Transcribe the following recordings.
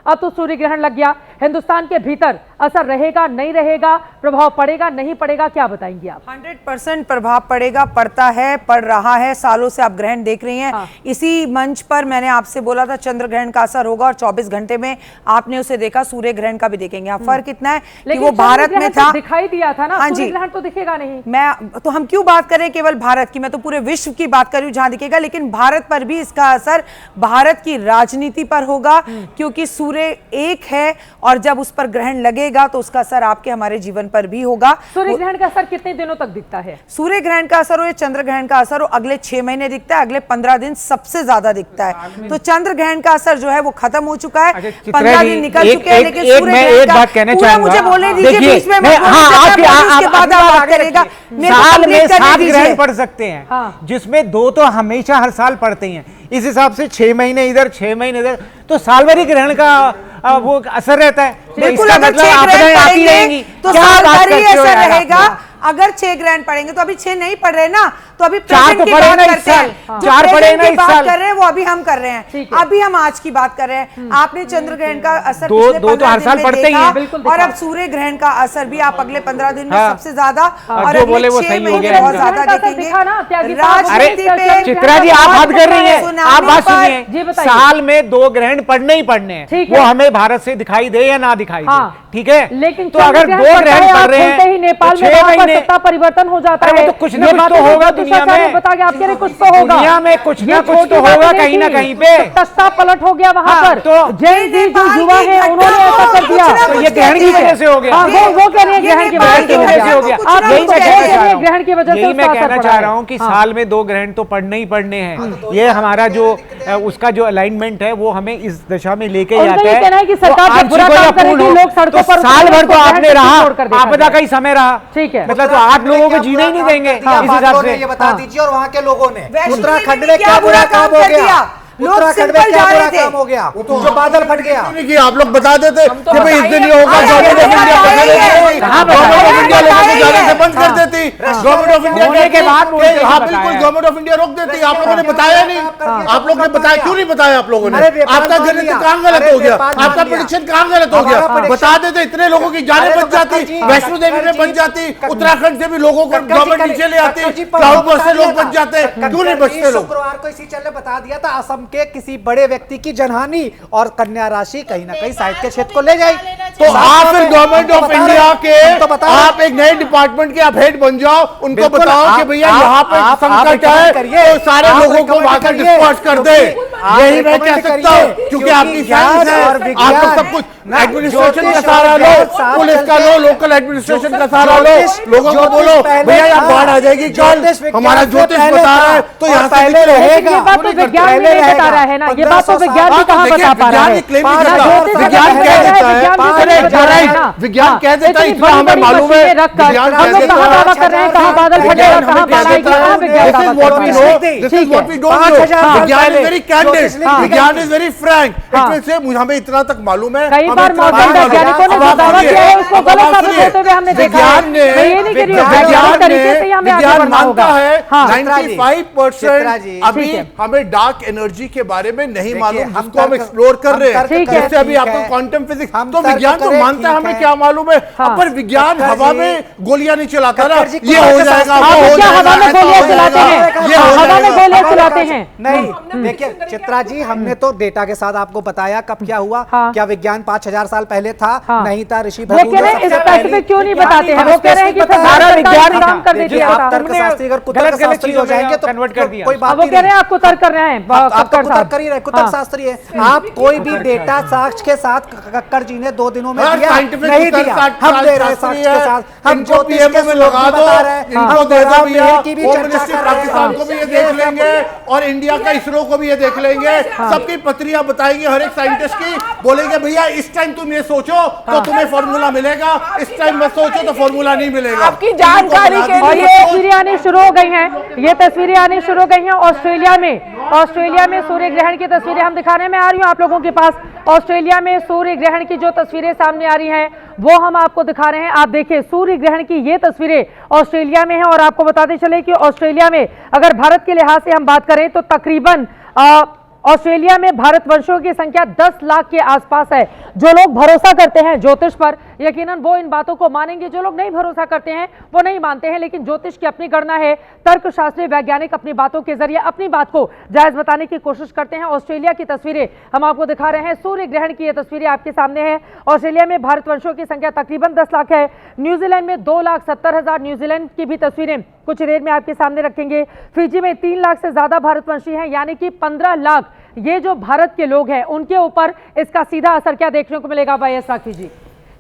अब तो सूर्य ग्रहण लग गया, हिंदुस्तान के भीतर असर रहेगा नहीं रहेगा, प्रभाव पड़ेगा नहीं पड़ेगा, क्या बताएंगी आप? 100% प्रभाव पड़ेगा, पड़ता है, पड़ रहा है, सालों से आप ग्रहण देख रही हैं। हाँ। इसी मंच पर मैंने आपसे बोला था चंद्र ग्रहण का असर होगा और 24 घंटे में आपने उसे देखा। सूर्य ग्रहण का भी देखेंगे। आप फर्क इतना है कि वो भारत में था, दिखाई दिया था ना। हाँ सूर्य जी, ग्रहण तो दिखेगा नहीं। तो हम क्यों बात करें केवल भारत की, मैं तो पूरे विश्व की बात कर रही हूँ जहां दिखेगा, लेकिन भारत पर भी इसका असर भारत की राजनीति पर होगा, क्योंकि सूर्य एक है और जब उस पर ग्रहण लगेगा तो उसका असर आपके हमारे जीवन पर भी होगा। सूर्य ग्रहण का असर कितने दिनों तक दिखता है? सूर्य ग्रहण का असर हो या चंद्र ग्रहण का असर हो, अगले 6 महीने दिखता है, अगले 15 दिन सबसे ज्यादा दिखता है। तो चंद्र ग्रहण का असर जो है वो खत्म हो चुका है, 15 दिन निकल चुके हैं, लेकिन सूर्य ग्रहण का पूरा मुझे बोलने दीजिए, बीच में इसके बाद आप बात करेगा। साल में 7 ग्रहण पड़ सकते हैं, जिसमें 2 तो हमेशा हर साल पड़ते हैं। इस हिसाब से 6 महीने इधर 6 महीने इधर, तो साल भर ही ग्रहण का वो असर रहता है। बिल्कुल, अगर 6 ग्रहण पड़ेंगे तो साल भर ही असर रहेगा। अगर 6 ग्रहण पड़ेंगे तो अभी 6 नहीं पड़ रहे ना, तो अभी 4 तो पड़े ना इस साल, 4 पड़े ना इस साल कर रहे हैं वो अभी हम कर रहे हैं, अभी हम आज की बात कर रहे हैं। आपने चंद्र ग्रहण का असर दो तो हर साल पड़ते ही हैं, और अब सूर्य ग्रहण का असर भी आप अगले 15 दिन में सबसे ज्यादा और जो बोले वो सही हो गया, बहुत ज्यादा देखेंगे। राजनीति पे चित्रा जी आप बात कर रही हैं, आप बात सुनिए। साल में 2 ग्रहण पढ़ने ही पढ़ने हैं, वो हमें भारत से दिखाई दे या ना दिखाई दे, ठीक है। लेकिन तो अगर 2 ग्रहण पढ़ रहे हैं ही नेपाल में सत्ता परिवर्तन हो जाता है, तो कुछ ना कुछ तो होगा दुनिया में, बता के आपके लिए कुछ तो होगा दुनिया में, कुछ ना कुछ तो होगा कहीं ना कहीं पे। सत्ता पलट हो गया वहां पर, तो जैन जी जो युवा है उन्होंने ऐसा कर दिया, तो ये ग्रहण की वजह से हो गया। वो कह रहे हैं ग्रहण की वजह से हो गया। आप यही मैं ग्रहण की वजह से मैं कहना चाह रहा हूँ कि साल में 2 ग्रहण तो पढ़ने ही पढ़ने हैं। ये हमारा जो उसका जो अलाइनमेंट है वो हमें इस दिशा में लेके जाता है। कहना है कि सरकार बुरा काम करेगी, लोग सड़कों पर साल भर तो आपने रहा, आपदा का ही समय रहा, ठीक है, मतलब तो आप लोगों को जीना ही नहीं देंगे इस हिसाब से। ये बता दीजिए, और वहाँ के लोगों ने उत्तराखंड में क्या बुरा काम हो गया, उत्तराखंड में क्या बुरा काम हो गया, जो बादल फट गया। आप लोग बता देते कि भाई इस दिन ये होगा, गवर्नमेंट ऑफ इंडिया लोगों को जाने से बंद कर देती, गवर्नमेंट ऑफ इंडिया के बाद हाँ बिल्कुल गवर्नमेंट ऑफ इंडिया रोक देती। आप लोगों ने बताया नहीं, आप लोगों ने बताया क्यों नहीं बताया? आप लोगों ने, आपका गणित कहाँ गलत हो गया, आपका प्रेडिक्शन कहाँ गलत हो गया? बता देते, इतने लोगों की जानें बच जाती, वैष्णो देवी में बच जाती, उत्तराखंड से भी लोगों को गवर्नमेंट नीचे ले आती, क्लाउड बर्स्ट से लोग बच जाते, क्यों नहीं बचते लोग? शुक्रवार को इसी चैनल ने बता दिया था असम के किसी बड़े व्यक्ति की जनहानि और कन्या राशि कहीं ना कहीं साहित्य के क्षेत्र को ले जाए। तो आप फिर गवर्नमेंट ऑफ इंडिया के आप एक नए डिपार्टमेंट के आप हेड बन जाओ, उनको बताओ कि भैया यहाँ पे संकट है तो सारे लोगों को वहां डिस्पर्स कर दे। यही मैं कह सकता हूँ, क्योंकि आपकी साइंस है, आपको सब कुछ एडमिनिस्ट्रेशन का सहारा लो, पुलिस का लो, लोकल एडमिनिस्ट्रेशन का सहारा लो, लोगों को बोलो भैया यहाँ बाढ़ आ जाएगी कल, हमारा ज्योतिष बता रहा है तो यहाँ से रहेगा। ये बात तो विज्ञान नहीं बता रहा है ना, ये बात तो विज्ञान भी कहाँ बता पा रहा है? विज्ञान कह देता है, विज्ञान कह देता है, इतना हमें मालूम है। हम लोग कहाँ दावा कर रहे हैं, कहाँ बादल फटेगा, कहाँ बाढ़ आएगी, कहाँ विज्ञान दावा कर रहा है? This is what we don't know. विज्ञान is very candid, विज्ञान is very frank. हमें इतना तक मालूम है। कई बार मौसम वैज्ञानिकों ने दावा किया है, उसको गलत साबित होते हुए हमने देखा है। विज्ञान मानता है 95% अभी हमें डार्क एनर्जी के बारे में नहीं मालूम, जिसको हम एक्सप्लोर कर रहे हैं। जैसे अभी आपको क्वांटम फिजिक्स, तो विज्ञान तो मानता है, हमें क्या मालूम है, पर विज्ञान हवा में गोलियां नहीं चलाता ना, ये हो जाएगा, वो हो जाएगा, हवा में गोलियां चलाते हैं, हवा में गोलियां चलाते हैं। नहीं देखिए चित्रा जी, हमने तो डेटा के साथ आपको बताया कब क्या हुआ। क्या विज्ञान 5000 साल पहले था? नहीं था। ऋषि वो कह रहे हैं स्पेसिफिक क्यों नहीं बताते हैं, वो कह रहे हैं कि सारा विज्ञान काम कर देती है। तर्कशास्त्री अगर कुतर्कशास्त्री हो जाएंगे तो कन्वर्ट कर दिया, कोई बात नहीं। वो कह रहे हैं आप कुतर्क कर रहे हैं, आप कुतर्क कर ही रहे, कुतर्कशास्त्री है। आप कोई भी डेटा साक्ष्य के साथ कक्कर जी ने 2 दिनों में दिया नहीं दिया, हम दे रहे हैं साक्ष्य के साथ, हम ज्योतिष के लगा बता रहे हैं, इनको दे दो भैया, की भी पाकिस्तान को भी ये देख लेंगे और इंडिया का इसरो को भी ये देख लेंगे, सबकी पत्रियां बताएंगे हर एक साइंटिस्ट की, बोलेंगे भैया इस टाइम तुम ये सोचो तो तुम्हें फॉर्मूला मिलेगा, इस टाइम मत सोचो तो फॉर्मूला नहीं मिलेगा। आपकी जानकारी के लिए ये तस्वीरें आनी शुरू हो गई हैं, ये तस्वीरें आनी शुरू हो गई हैं ऑस्ट्रेलिया में सूर्य ग्रहण की तस्वीरें हम दिखाने में आ रही हूँ आप लोगों के पास। ऑस्ट्रेलिया में सूर्य ग्रहण की जो तस्वीरें सामने आ रही हैं वो हम आपको दिखा रहे हैं। आप देखिए सूर्य ग्रहण की ये तस्वीरें ऑस्ट्रेलिया में हैं और आपको बताते चले कि ऑस्ट्रेलिया में अगर भारत के लिहाज से हम बात करें तो तकरीबन ऑस्ट्रेलिया में भारतवंशियों की संख्या 10 लाख के आसपास है। जो लोग भरोसा करते हैं ज्योतिष पर, यकीनन वो इन बातों को मानेंगे। जो लोग नहीं भरोसा करते हैं वो नहीं मानते हैं, लेकिन ज्योतिष की अपनी गणना है। तर्कशास्त्री वैज्ञानिक अपनी बातों के जरिए अपनी बात को जायज बताने की कोशिश करते हैं। ऑस्ट्रेलिया की तस्वीरें हम आपको दिखा रहे हैं, सूर्य ग्रहण की ये तस्वीरें आपके सामने है। ऑस्ट्रेलिया में भारतवंशियों की संख्या तकरीबन 10 लाख है। न्यूजीलैंड में 2,70,000 न्यूजीलैंड की भी तस्वीरें कुछ देर में आपके सामने रखेंगे। फिजी में 3 लाख से ज्यादा भारतवंशी हैं, यानी कि 15 लाख ये जो भारत के लोग हैं उनके ऊपर इसका सीधा असर क्या देखने को मिलेगा वाईएस राखी जी?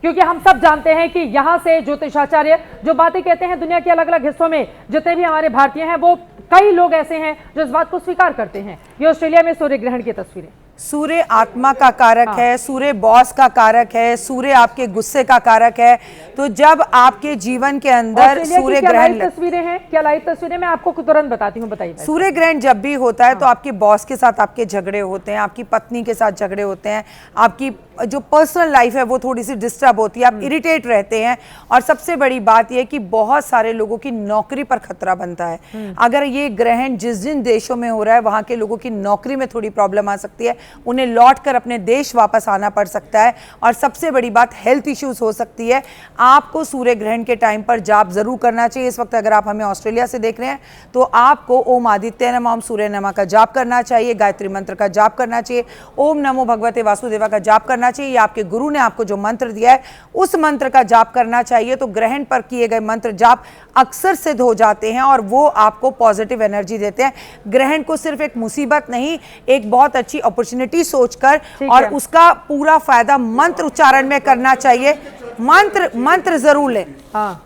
क्योंकि हम सब जानते हैं कि यहाँ से ज्योतिषाचार्य जो बातें कहते हैं, दुनिया के अलग अलग हिस्सों में जितने भी हमारे भारतीय हैं वो कई लोग ऐसे हैं जो इस बात को स्वीकार करते हैं। ये ऑस्ट्रेलिया में सूर्य ग्रहण की तस्वीरें। सूर्य आत्मा का कारक है, सूर्य बॉस का कारक है, सूर्य आपके गुस्से का कारक है। तो जब आपके जीवन के अंदर सूर्य ग्रहण, तस्वीरें हैं क्या लाइव तस्वीरें? मैं आपको तुरंत बताती हूँ, बताइए। सूर्य ग्रहण जब भी होता है तो आपके बॉस के साथ आपके झगड़े होते हैं, आपकी पत्नी के साथ झगड़े होते हैं, आपकी जो पर्सनल लाइफ है वो थोड़ी सी डिस्टर्ब होती है, आप इरिटेट रहते हैं। और सबसे बड़ी बात यह कि बहुत सारे लोगों की नौकरी पर खतरा बनता है। अगर ये ग्रहण जिन देशों में हो रहा है वहां के लोगों की नौकरी में थोड़ी प्रॉब्लम आ सकती है, उन्हें लौटकर अपने देश वापस आना पड़ सकता है। और सबसे बड़ी बात हेल्थ इश्यूज हो सकती है। आपको सूर्य ग्रहण के टाइम पर जाप जरूर करना चाहिए। इस वक्त अगर आप हमें ऑस्ट्रेलिया से देख रहे हैं तो आपको ओम आदित्य नमः, ओम सूर्य नमः का जाप करना चाहिए, गायत्री मंत्र का जाप करना चाहिए, ओम नमो भगवते वासुदेवा का जाप करना चाहिए, या आपके गुरु ने आपको जो मंत्र दिया है उस मंत्र का जाप करना चाहिए। तो ग्रहण पर किए गए मंत्र जाप अक्सर सिद्ध हो जाते हैं और वो आपको पॉजिटिव एनर्जी देते हैं। ग्रहण को सिर्फ एक मुसीबत नहीं, एक बहुत अच्छी अपॉर्चुनिटी सोचकर और उसका पूरा फायदा मंत्र उच्चारण में करना चाहिए। मंत्र जरूर लें। हाँ,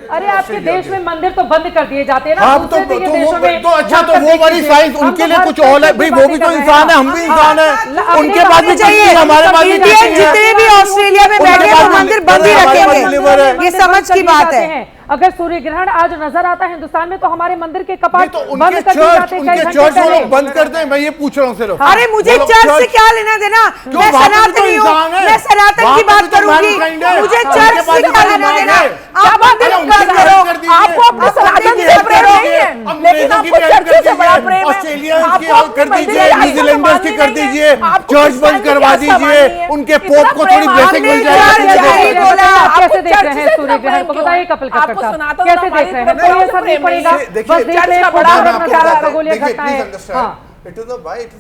अरे आपके देश में मंदिर तो बंद कर दिए जाते हैं ना। तो अच्छा, तो वो वाली साइंस उनके लिए कुछ और है भाई, वो भी तो इंसान है, हम भी इंसान है, उनके पास भी चाहिए, हमारे पास भी चाहिए। जितने भी ऑस्ट्रेलिया में बैठे वो मंदिर बंद ही रखेंगे, ये समझ की बात है। अगर सूर्य ग्रहण आज नजर आता है हिंदुस्तान में तो हमारे मंदिर के कपाट तो बंद कर दिए जाते हैं। उनके चर्च वो लोग बंद करते हैं, मैं ये पूछ रहा हूँ सिर्फ। अरे मुझे चर्च से क्या लेना देना, मैं सनातनी हूँ, मैं सनातन की बात करूंगी, मुझे चर्च से क्या लेना देना। आप मंदिर बंद करो, आपको अपने सनातन से प्रेम नहीं है, लेकिन आपको चर्च से बड़ा प्रेम है। ऑस्ट्रेलिया कर दीजिए, न्यूजीलैंडर्स की कर दीजिए, चर्च बंद करवा दीजिए, उनके पोप को थोड़ी ब्लेसिंग मिल जाएगी। कैसे देख रहे हैं सूर्य ग्रहण को, बताइए कपिल कक्कड़ साहब, कैसे देख रहे हैं? कोई असर नहीं पड़ेगा, बस देख रहे हैं बड़ा खगोलीय घटनाएं। It is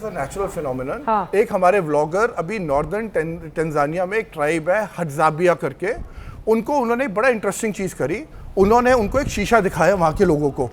a natural phenomenon। एक हमारे व्लॉगर अभी नॉर्दर्न टेंजानिया में एक ट्राइब है हडजाबिया करके, उन्होंने बड़ा इंटरेस्टिंग चीज करी। उन्होंने उनको एक शीशा दिखाया वहां के लोगों को,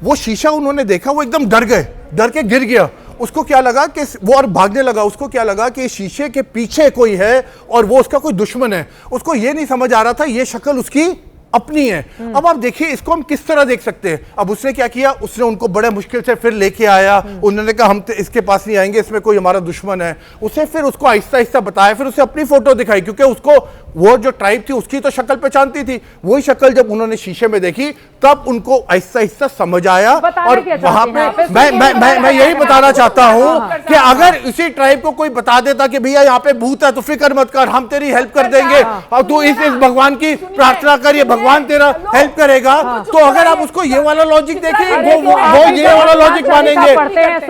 वो शीशा उन्होंने देखा, वो एकदम डर गए, डर के गिर गया। उसको क्या लगा कि वो और भागने लगा, उसको क्या लगा कि शीशे के पीछे कोई है और वो उसका कोई दुश्मन है। उसको ये नहीं समझ आ रहा था ये शक्ल उसकी अपनी है। अब आप देखिए इसको हम किस तरह देख सकते हैं। अब उसने क्या किया, उसने उनको बड़े मुश्किल से फिर लेके आया, उन्होंने कहा हम इसके पास नहीं आएंगे, इसमें कोई हमारा दुश्मन है। उसे फिर उसको आहिस्ता आहिस्ता बताया, फिर उसे अपनी फोटो दिखाई, क्योंकि उसको वो जो ट्राइब थी उसकी तो शक्ल पहचानती थी। वही शक्ल जब उन्होंने शीशे में देखी तब उनको आहिस्ता आहिस्ता समझ आया। और वहां मैं यही बताना चाहता हूं कि अगर इसी ट्राइब को कोई बता देता कि भैया यहाँ पे भूत है तो फिक्र मत कर, हम तेरी हेल्प कर देंगे और तू इस भगवान की प्रार्थना कर, ये भगवान तेरा हेल्प करेगा, तो अगर आप उसको ये वाला लॉजिक देखें वो ये वाला लॉजिक मानेंगे।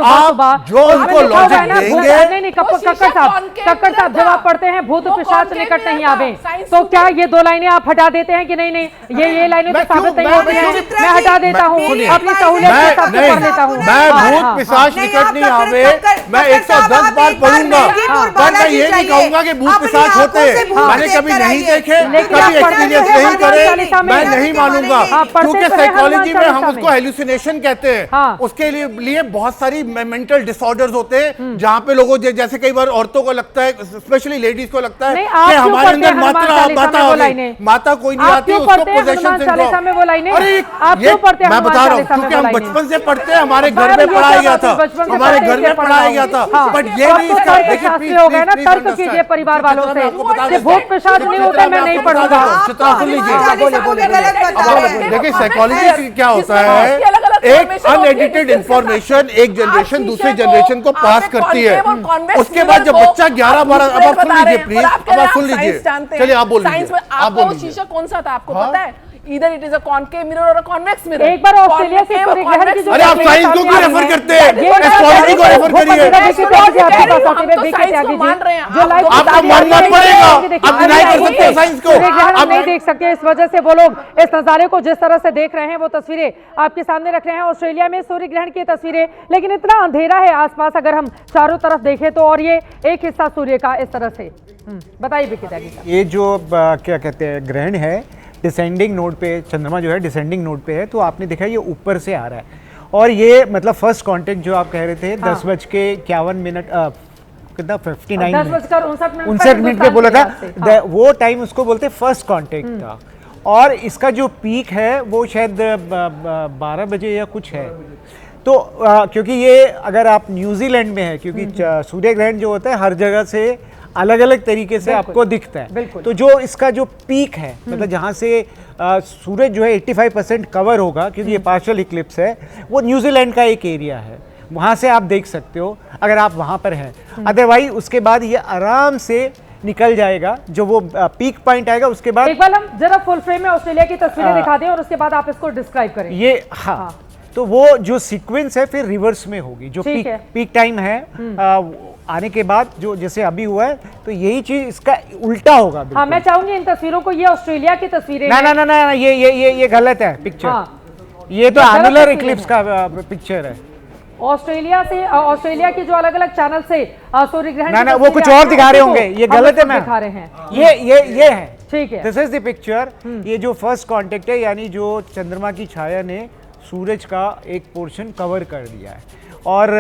आप जो उनको लॉजिक देंगे। कक्कड़ साहब जब आप पढ़ते हैं भूत पिशाच निकट नहीं आवे, तो क्या ये 2 लाइनें आप हटा देते हैं कि नहीं ये लाइनें तो साबित नहीं होती हैं, मैं हटा देता हूँ, अपनी सहूलियत के हिसाब से पढ़ लेता हूँ। मैं भूत पिशाच निकट नहीं आवे, मैं 110 बार पढ़ूंगा, पर मैं ये नहीं कहूंगा कि भूत पिशाच होते हैं। मैंने कभी नहीं देखे, कभी एक्सपीरियंस नहीं करे, मैं नहीं मानूंगा, क्योंकि साइकोलॉजी में हम उसको हेलुसिनेशन कहते हैं। उसके लिए बहुत सारी मेंटल डिसऑर्डर्स होते हैं, जहाँ पे लोगों जैसे कई बार औरतों को लगता है, स्पेशली लेडीज को लगता है कि हमारे अंदर माता कोई नहीं आती, उसको पोजेशन से। अरे मैं बता रहा हूँ, क्योंकि हम बचपन से पढ़ते हैं, हमारे घर में पढ़ाया गया था, हमारे घर में पढ़ाया गया था। बट ये नहीं, तर्क कीजिए परिवार वालों से, भूत पिशाच नहीं होता, मैं नहीं पढ़ूंगा। देखिए साइकोलॉजी क्या होता है, एक अनएडिटेड इंफॉर्मेशन एक जनरेशन दूसरी जनरेशन को पास करती है। उसके बाद जब बच्चा 11-12, अब आप सुन लीजिए प्लीज, अब आप सुन लीजिए, चलिए आप बोल लीजिए। आपको शीशा कौन सा था आपको पता है? either it is a concave mirror or a convex mirror. एक बार ऑस्ट्रेलिया से सूर्य ग्रहण की जो अरे आप साइंस को क्यों रेफर करते हैं, एस्ट्रोलॉजी को रेफर करिए। जो लाइव आपको मानना पड़ेगा, आप डिनाई कर सकते हैं साइंस को, आप नहीं देख सकते। इस वजह से वो लोग इस नजारे को जिस तरह से देख रहे हैं वो तस्वीरें आपके सामने रख रहे हैं। ऑस्ट्रेलिया में सूर्य ग्रहण की तस्वीरें, लेकिन इतना अंधेरा है आसपास अगर हम चारों तरफ देखें तो, और ये एक हिस्सा सूर्य का इस तरह से। बताइए विकिता जी। ये जो क्या कहते हैं ग्रहण है डिसेंडिंग नोड पे, चंद्रमा जो है डिसेंडिंग नोड पे है, तो आपने देखा ये ऊपर से आ रहा है। और ये मतलब फर्स्ट कांटेक्ट जो आप कह रहे थे 10:51 कितना 59 मिनट पे बोला था, वो टाइम उसको बोलते फर्स्ट कांटेक्ट था। और इसका जो पीक है वो शायद 12 बजे या कुछ है। तो क्योंकि ये अगर आप न्यूजीलैंड में है, क्योंकि सूर्य ग्रहण जो होता है हर जगह से अलग अलग तरीके से आपको दिखता है, तो जो इसका जो पीक है मतलब जहाँ से सूरज जो है 85% कवर होगा, क्योंकि ये पार्शियल इक्लिप्स है, वो न्यूजीलैंड का एक एरिया है, वहाँ से आप देख सकते हो अगर आप वहाँ पर हैं। अदरवाइज उसके बाद ये आराम से निकल जाएगा, जो वो पीक पॉइंट आएगा उसके बाद। एक बार हम जरा फुल फ्रेम में ऑस्ट्रेलिया की तस्वीरें दिखा दें और उसके बाद आप इसको डिस्क्राइब करें। ये हाँ, तो वो जो सीक्वेंस है फिर रिवर्स में होगी, जो पीक टाइम है आने के बाद जो जैसे अभी हुआ है, तो यही चीज इसका उल्टा होगा। हाँ, मैं चाहूंगी इन तस्वीरों को, ये ऑस्ट्रेलिया की तस्वीरें ना, ये गलत है पिक्चर। हाँ। ये तो एनुलर इक्लिप्स का पिक्चर है। ऑस्ट्रेलिया की जो अलग अलग चैनल से सूर्य ग्रहण ना वो कुछ और दिखा रहे होंगे, ये गलत है। मैं दिखा रहे हैं ये है, ठीक है। This is the picture. ये जो फर्स्ट कांटेक्ट है, यानी जो चंद्रमा की छाया ने सूरज का एक पोर्शन कवर कर दिया है। और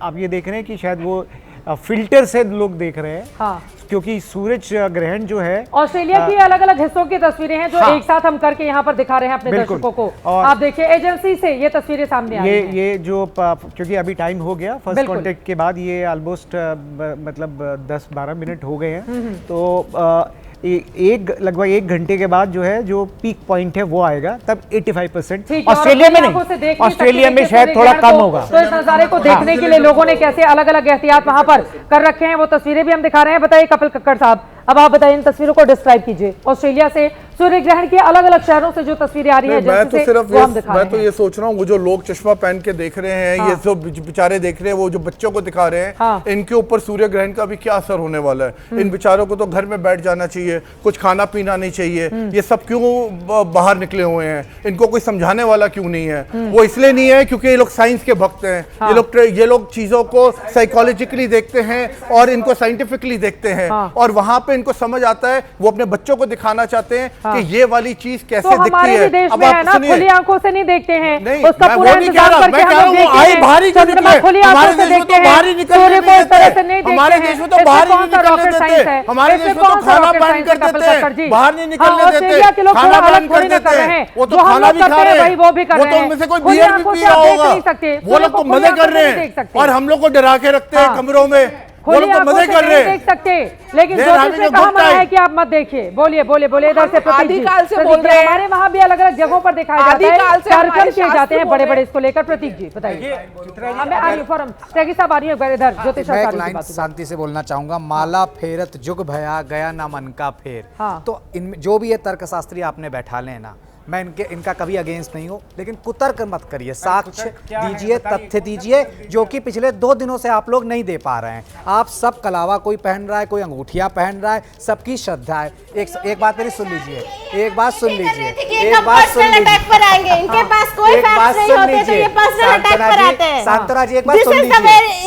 आप ये देख रहे हैं कि शायद वो फिल्टर से लोग देख रहे हैं। हाँ। क्योंकि सूरज ग्रहण जो है ऑस्ट्रेलिया की अलग अलग हिस्सों की तस्वीरें हैं जो एक साथ हम करके यहाँ पर दिखा रहे हैं अपने दर्शकों को। आप देखिए एजेंसी से ये तस्वीरें सामने आई हैं। ये जो क्योंकि अभी टाइम हो गया फर्स्ट कांटेक्ट के बाद, ये ऑलमोस्ट मतलब 10-12 मिनट हो गए हैं, तो लगभग 1 घंटे के बाद जो है जो पीक पॉइंट है वो आएगा, तब 85%। ऑस्ट्रेलिया में नहीं, ऑस्ट्रेलिया में शायद थोड़ा कम होगा। तो इस नजारे को देखने के लिए लोगों ने कैसे अलग अलग एहतियात वहां पर कर रखे हैं, वो तस्वीरें भी हम दिखा रहे हैं। बताइए कपिल कक्कड़ साहब, अब आप बताइए इन तस्वीरों को डिस्क्राइब कीजिए। ऑस्ट्रेलिया से सूर्य ग्रहण के अलग अलग शहरों से जो तस्वीरें आ रही है, मैं तो ये सोच रहा हूँ वो जो लोग चश्मा पहन के देख रहे हैं, ये जो बेचारे देख रहे हैं, वो जो बच्चों को दिखा रहे हैं, इनके ऊपर सूर्य ग्रहण का भी क्या असर होने वाला है। इन बेचारों को तो घर में बैठ जाना चाहिए, कुछ खाना पीना नहीं चाहिए। ये सब क्यों बाहर निकले हुए हैं, इनको कोई समझाने वाला क्यों नहीं है? वो इसलिए नहीं है क्योंकि ये लोग साइंस के भक्त हैं। ये लोग चीजों को साइकोलॉजिकली देखते हैं और इनको साइंटिफिकली देखते हैं, और वहां पे इनको समझ आता है, वो अपने बच्चों को दिखाना चाहते हैं कि ये वाली चीज कैसे तो दिखती है। देश में है ना, खुली आंखों से नहीं देखते हैं, नहीं, उसका पूरा इंतजाम करके हम देखते हैं। चंद्रमा खुली आंखों से देखते हैं, सूर्य को इस तरह से नहीं देखते हैं। हमारे देश में तो बाहर ही नहीं निकलने देते, हमारे देश में तो खाना बैन कर देते हैं, बाहर नहीं निकलने देते, खाना बैन कर देते हैं। वो तो खाना भी खा रहे हैं, वो तो उनमें से कोई बियर भी पी रहा होगा, वो लोग तो मजे कर रहे हैं, और हम लोग को डरा के रखते हैं कमरों में। वो लोग तो मजे कर रहे हैं, देख सकते, लेकिन ज्योतिष ने कहा मना है कि आप मत देखिए। बोलिए इधर से आदिकाल से बोल रहे हैं, हमारे वहाँ भी अलग अलग जगहों पर दिखाया जाता है, कार्यक्रम किए जाते हैं बड़े बड़े। इसको लेकर प्रतीक जी बताइए। मैं शांति से बोलना चाहूंगा। माला फेरत जुग भया गया ना मन का फेर। तो इनमें जो भी ये तर्कशास्त्री आपने बैठा ले ना, मैं इनका कभी अगेंस्ट नहीं हूं, लेकिन कुतर्क मत करिए, साक्ष्य दीजिए, तथ्य दीजिए, जो कि पिछले 2 दिनों से आप लोग नहीं दे पा रहे हैं। आप सब कलावा कोई पहन रहा है, कोई अंगूठियां पहन रहा है, सबकी श्रद्धा है। एक बात मेरी सुन लीजिए, एक बात सुन लीजिए, एक बात सुन लीजिए, इनके पास कोई फैक्ट्स नहीं होते तो ये पर्सनल अटैक पर आते हैं। शांतरा जी एक बात सुन लीजिए,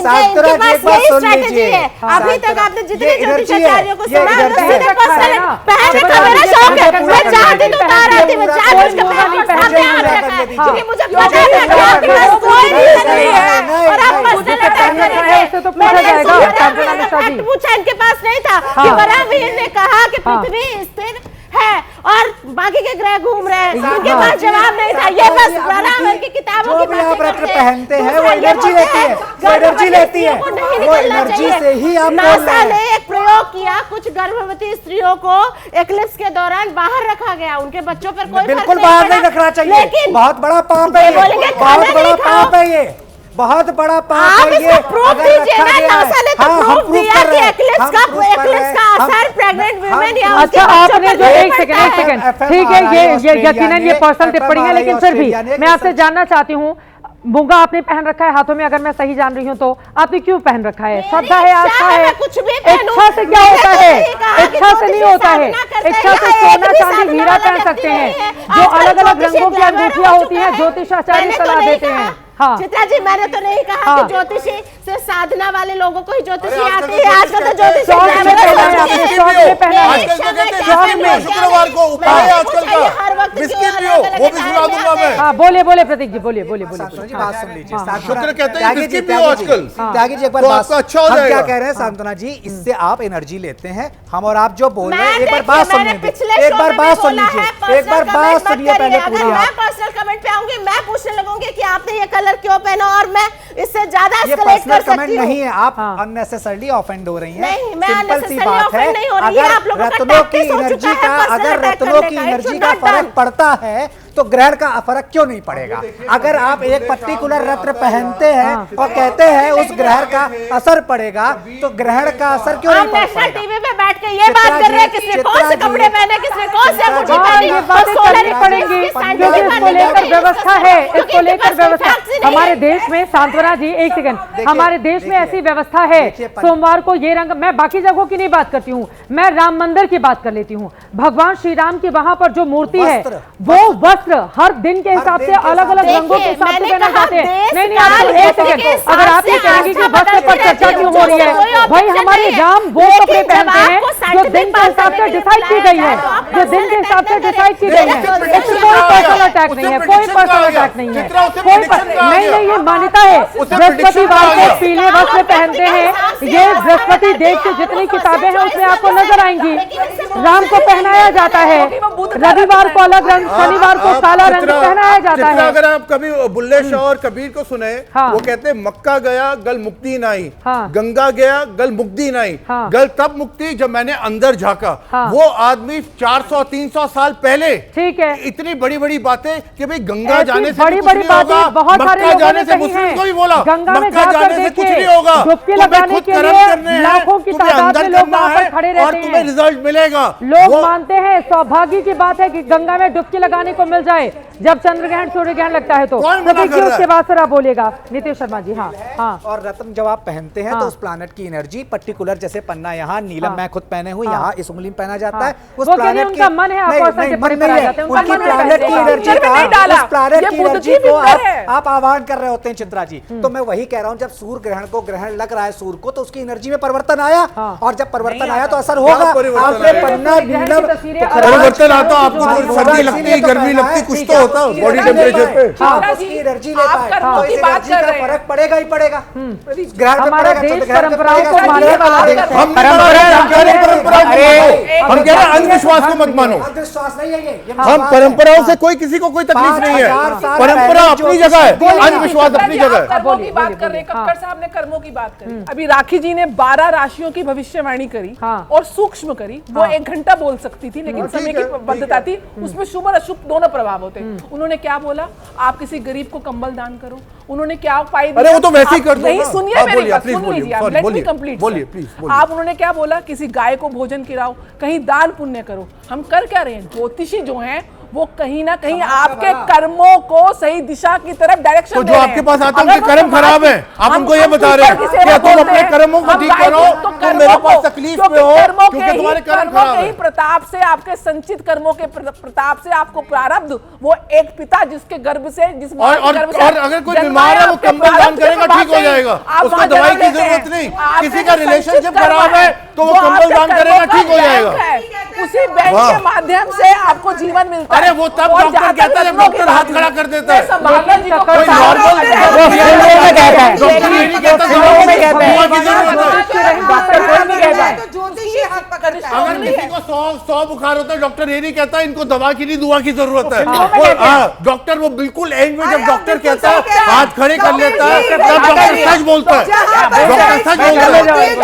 शांतरा जी एक बात सुन लीजिए। अभी तक आपने जितने ज्योतिषाचार्यों को सुना, उन्होंने पर्सनल पहनने का मेरा शौक है, मैं चाहती तो उतार आती, मैं चाहती उसके पहन क्योंकि मुझे पता है कि आपके पास कोई नहीं है और आप पर्सनल अटैक करेंगे। तो पूछा जाएगा, पूछा इनके पास नहीं था कि वराहवीर ने कहा कि पृथ्वी स्थिर है और बाकी के ग्रह घूम रहे हैं, उनके पास जवाब नहीं था। ये बस वराहवीर की किताबों की बातें करते हैं। पहनते हैं वो एनर्जी लेती है, वो एनर्जी लेती है, वो एनर्जी से ही आप नासा ने एक प्रयोग किया, कुछ गर्भवती स्त्रियों को एक्लिप्स के दौरान बाहर रखा गया, उनके बच्चों पर कोई बिल्कुल बाहर नहीं रखना चाहिए, लेकिन बहुत बड़ा पाप है ये, बहुत बड़ा पाप है ये, बहुत बड़ा पाप है ये। प्रूफ दीजिए ना, नासा ने तो प्रूफ दिया कि एक्लिप्स का असर प्रेग्नेंट वुमेन या अच्छा आपने जो एक सेकंड ठीक है, ये यकीनन ये पर्सनल टिप्पणी है, लेकिन फिर भी मैं आपसे जानना चाहती हूँ, मूंगा आपने पहन रखा है हाथों में, अगर मैं सही जान रही हूँ तो आपने क्यों पहन रखा है? श्रद्धा है, आस्था है? इच्छा से क्या होता है? इच्छा से नहीं होता है, इच्छा से सोना चांदी हीरा पहन सकते हैं। जो अलग अलग रंगों की अंगूठियां होती हैं ज्योतिषाचार्य सलाह देते हैं। हाँ चित्रा जी, मैंने तो नहीं कहा कि ज्योतिषी सिर्फ साधना वाले लोगों को ही ज्योतिषी आती है। आजकल तो ज्योतिषी शुक्रवार को उपाय आजकल का बिस्किट पियो, वो भी सुना दूंगा मैं। हाँ बोले प्रतीक जी, बोलिए। बात सुन लीजिए। शुक्र कहते हैं बिस्किट पियो आजकल, त्यागी जी एक बार आपका अच्छा हो हम जाएगा। क्या कह रहे हैं सांत्वना जी, इससे आप एनर्जी लेते हैं, हम और आप जो बोल रहे हैं एक बार बात सुन लीजिए, एक बार बात सुन लीजिए, एक बार बात सुनिए पहले पूरी। मैं पर्सनल कमेंट पे आऊंगी, मैं पूछने लगूंगी कि आपने ये कलर क्यों पहना, और मैं इससे ज्यादा ये एस्केलेट कर कमेंट सकती हूं। नहीं है, आप अननेसेसरली ऑफेंड हो रही हैं। नहीं, मैं सिंपल सी unnecessarily बात है, offend नहीं हो रही है, आप लोगों का रत्नों की tactics हो एनर्जी चुका का है personal अगर attack रत्नों करने की का, एनर्जी it's का not फर्क done। पड़ता है तो ग्रहण का फर्क क्यों नहीं पड़ेगा? अगर आप एक पर्टिकुलर रत्न पहनते हैं और कहते हैं उस ग्रहण का असर पड़ेगा, तो ग्रहण का असर क्यों नहीं हम पड़ेगा? नेशनल टीवी पे बैठ के ये बात कर रहे हैं, किसने कौन से कपड़े पहने, किसने कौन से अंगूठी पहनी, ये बातें करनी पड़ेंगी क्योंकि इसको लेकर व्यवस्था है, इसको लेकर व्यवस्था हमारे देश में। सांत्वना जी एक सेकंड, हमारे देश में ऐसी व्यवस्था है, सोमवार को ये रंग, मैं बाकी जगहों की नहीं बात करती हूँ, मैं राम मंदिर की बात कर लेती हूँ। भगवान श्री राम की वहां पर जो मूर्ति है, वो वस्त्र हर दिन के हिसाब से अलग अलग रंगों के हिसाब से पहने जाते हैं। नहीं आप एक सेकंड, अगर आप ये कहेंगे कि वस्त्र पर चर्चा क्यों हो रही है, भाई हमारे राम वो कपड़े पहनते हैं जो दिन के हिसाब से डिसाइड की गई है, जो दिन के हिसाब से डिसाइड की गई है। इसमें कोई पर्सनल अटैक नहीं है, कोई पर्सनल अटैक नहीं है, नहीं ये मान्यता है। बृहस्पतिवार को पीले वस्त्र पहनते हैं, ये बृहस्पति देव की जितनी किताबें हैं उसमें आपको नजर आएंगी। राम को पहनाया जाता है, रविवार को अलग रंग, शनिवार को काला रंग पहनाया जाता है। अगर आप कभी बुल्ले शाह और कबीर को सुने, वो कहते हैं मक्का गया गल मुक्ति नाई, गंगा गया गल मुक्ति नाई, गल तब मुक्ति जब मैंने अंदर झांका। वो आदमी 400-300 साल पहले, ठीक है, इतनी बड़ी बड़ी बातें कि भाई गंगा जाने से बड़ी बड़ी बातें बहुत सारे लोगों ने कही हैं। को भी बोला गंगा में मक्का जाकर जाने से कुछ देखिए, नहीं होगा, डुबकी लगाने के लिए लाखों की तादाद में लोग वहां पर खड़े रहते हैं, तुम्हें रिजल्ट मिलेगा। लोग मानते हैं सौभाग्य की बात है कि गंगा में डुबकी लगाने को मिल जाए जब चंद्रग्रहण सूर्य ग्रहण लगता है। तो उसके बाद फिर आप बोलिएगा नीतीश शर्मा जी। हाँ और रत्न जब आप पहनते हैं तो उस प्लैनेट की एनर्जी पर्टिकुलर, जैसे पन्ना यहाँ नीलम मैं खुद पहने हुई, यहाँ इस उंगली में पहना जाता है, उस प्लैनेट की मन है, उनकी प्लैनेट की एनर्जी का, उस प्लैनेट की एनर्जी को आप आह्वान कर रहे होते हैं चित्रा जी। तो मैं वही कह रहा हूँ, जब सूर्य ग्रहण को ग्रहण लग रहा है सूर्य को, तो उसकी एनर्जी में परिवर्तन आया, और जब परिवर्तन आया तो असर होगा। आपने पन्ना नीलम परिवर्तन आता, आपको सर्दी लगती है, गर्मी लगती, कुछ तो होता है बॉडी टेम्परेचर पे, उसकी एनर्जी लेता है, तो इस एनर्जी का फर्क पड़ेगा ही पड़ेगा। ग्रहण पे हमारा पड़ेगा, देश परंपराओं को मानने वाला देश है। हम कह रहे हैं अंधविश्वास को मत मानो। अंधविश्वास नहीं है ये हम परंपराओं से कोई किसी को कोई तकलीफ नहीं है, परंपरा अपनी जगह है, अंधविश्वास अपनी जगह है। कर्मों की बात कर रहे हैं, कक्कड़ साहब ने कर्मों की बात करी, अभी राखी जी ने 12 राशियों की भविष्यवाणी करी और सूक्ष्म करी। वो 1 घंटा बोल सकती थी, लेकिन समय की बद्धता थी, उसमें शुभ और अशुभ दोनों प्रभाव होते हैं। उन्होंने क्या बोला, आप किसी गरीब को कंबल दान करो। उन्होंने क्या उपाय दिया? अरे वो तो वैसे ही कर दो। नहीं सुनिए मेरी बात, सुन लीजिए आप, लेट मी कंप्लीट। बोलिए प्लीज। आप उन्होंने क्या बोला, किसी गाय को भोजन खिलाओ, कहीं दान पुण्य करो। हम कर क्या रहे हैं, ज्योतिषी जो हैं वो कहीं ना कहीं आपके कर्मों को सही दिशा की तरफ डायरेक्शन तो जो आपके पास आता है उनके कर्म खराब है, आप उनको ये बता रहे हैं कि तुम अपने कर्मों को ठीक करो, तुम मेरे पास तकलीफ में हो क्योंकि तुम्हारे कर्म खराब है। प्रताप से, आपके संचित कर्मों के प्रताप से आपको प्रारब्ध, वो एक पिता जिसके गर्भ से, जिस और अगर कोई बीमार है वो कंबल दान करेगा, ठीक हो जाएगा, उसको दवाई की जरूरत नहीं। किसी का रिलेशनशिप खराब है तो वो कंबल दान करेगा, ठीक हो जाएगा। उसी बैंक के माध्यम से आपको जीवन मिलता है। अरे वो तब डॉक्टर कहता है जब डॉक्टर हाथ खड़ा कर देता है। कोई नॉर्मल डॉक्टर ये नहीं कहता दुआ की जरूरत है। अगर किसी को 100 बुखार होता है, डॉक्टर ये नहीं कहता इनको दवा की नहीं दुआ की जरूरत है। डॉक्टर वो बिल्कुल एंड में जब डॉक्टर कहता है हाथ खड़े कर लेता है, तब डॉक्टर सच बोलता है। डॉक्टर सच बोलता है,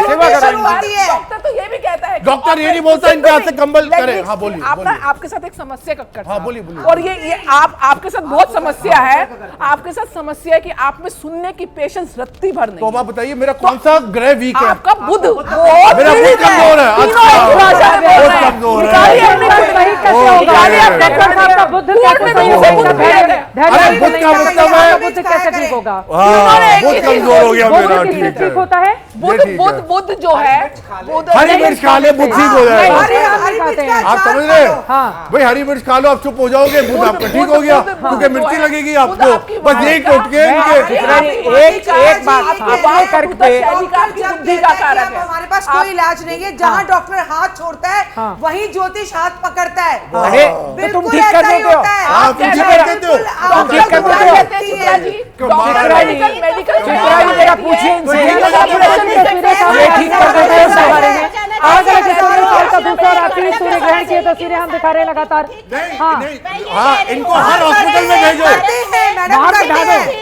डॉक्टर तो ये भी कहता है, डॉक्टर ये नहीं बोलता इनके हाथ से कंबल करे। हाँ बोलिए। आपके साथ एक समस्या कक्कड़, हाँ बोलिए बोलिए। और ये आपके साथ बहुत समस्या है। आपके साथ समस्या है कि आप में सुनने की पेशेंस रत्ती भर नहीं। तो आप बताइए मेरा कौन सा ग्रह वीक है? आपका बुध मेरा बुध कमजोर है। डॉक्टर साहब का बुद्ध कैसे ठीक होगा? अरे बुद्ध का मतलब है बुद्ध कैसे ठीक होगा? बहुत कमजोर हो गया मेरा। किससे ठीक होता है? बुद्ध जो है हरी मिर्च खा ले बुद्ध ठीक हो जाएगा। खाते हैं आप समझ रहे हो? हाँ। भाई हरी मिर्च खा लो, आप चुप हो जाओगे, बुद्ध आपका ठीक हो गया, क्योंकि मिर्ची लगेगी आपको। बस यही टोट के एक बात आपके तर्क पे हमारे पास कोई इलाज नहीं है। जहाँ डॉक्टर हाथ छोड़ता है वहीं ज्योतिष हाथ पकड़ता है। अरे तो तुम ठीक कर देते हो, आप ठीक कर देते हो। मेरा पूछिए इनसे ठीक कर देते हो सब बारे में। आज का दूसरा रात्रि सूर्य ग्रहण की तस्वीरें हम दिखा रहे हैं लगातार। हाँ, इनको हर हॉस्पिटल में भेजो।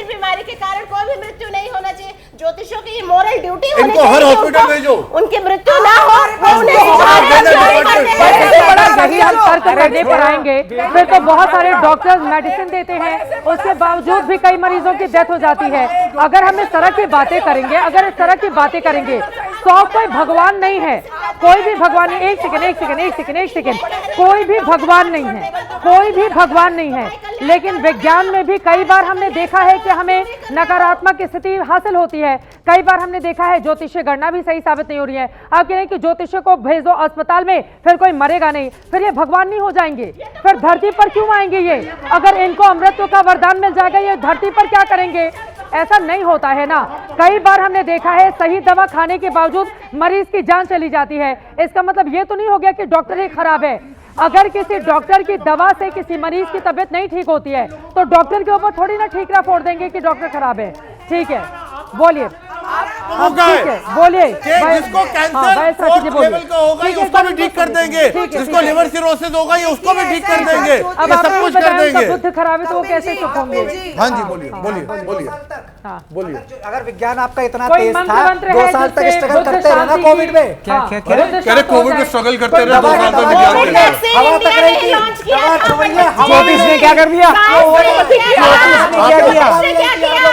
बीमारी के कारण कोई भी मृत्यु नहीं होना चाहिए। ज्योतिषों की मोरल ड्यूटी इनको हर हॉस्पिटल भेजो, उनकी मृत्यु ना हो। यही हम तर्क करने पर आएंगे, फिर तो बहुत सारे डॉक्टर्स मेडिसिन देते हैं, उसके बावजूद भी कई मरीजों की डेथ हो जाती है। अगर हम इस तरह की बातें करेंगे, अगर इस तरह की बातें करेंगे तो कोई भगवान नहीं है, कोई भी भगवान नहीं। एक सेकंड, कोई भी भगवान नहीं है, कोई भी भगवान नहीं है। लेकिन विज्ञान में भी कई बार हमने देखा है कि हमें नकारात्मक स्थिति हासिल होती है। कई बार हमने देखा है ज्योतिषीय गणना भी सही साबित नहीं हो रही है। आप कह रहे हैं कि ज्योतिषी को भेज दो अस्पताल में, फिर कोई मरेगा नहीं, फिर ये भगवान नहीं हो जाएंगे, फिर धरती पर क्यों आएंगे ये? अगर इनको अमृत का वरदान मिल जाएगा, ये धरती पर क्या करेंगे? ऐसा नहीं होता है ना। कई बार हमने देखा है सही दवा खाने के बावजूद मरीज की जान चली जाती है। इसका मतलब ये तो नहीं हो गया कि डॉक्टर ही खराब है। अगर किसी डॉक्टर की दवा से किसी मरीज की तबीयत नहीं ठीक होती है तो डॉक्टर के ऊपर थोड़ी ना ठीकरा फोड़ देंगे कि डॉक्टर खराब है। ठीक है, बोलिए, बोलिए। जिसको कैंसर फोर्थ लेवल का होगा ये उसको भी ठीक कर देंगे, जिसको लिवर सिरोसिस होगा ये उसको भी ठीक कर देंगे, अब ये सब कुछ कर देंगे। बुद्ध खराब है तो वो कैसे चुप होंगे? हाँ जी, बोलिए। अगर विज्ञान आपका इतना कोई तेज था, मंत्र 2 है साल तक जिससे स्ट्रगल बुद्ध करते रहे ना शांति कोविड में। क्या कह रहे कोविड में स्ट्रगल करते रहे 2 साल तक ज्योतिष ने क्या कर दिया?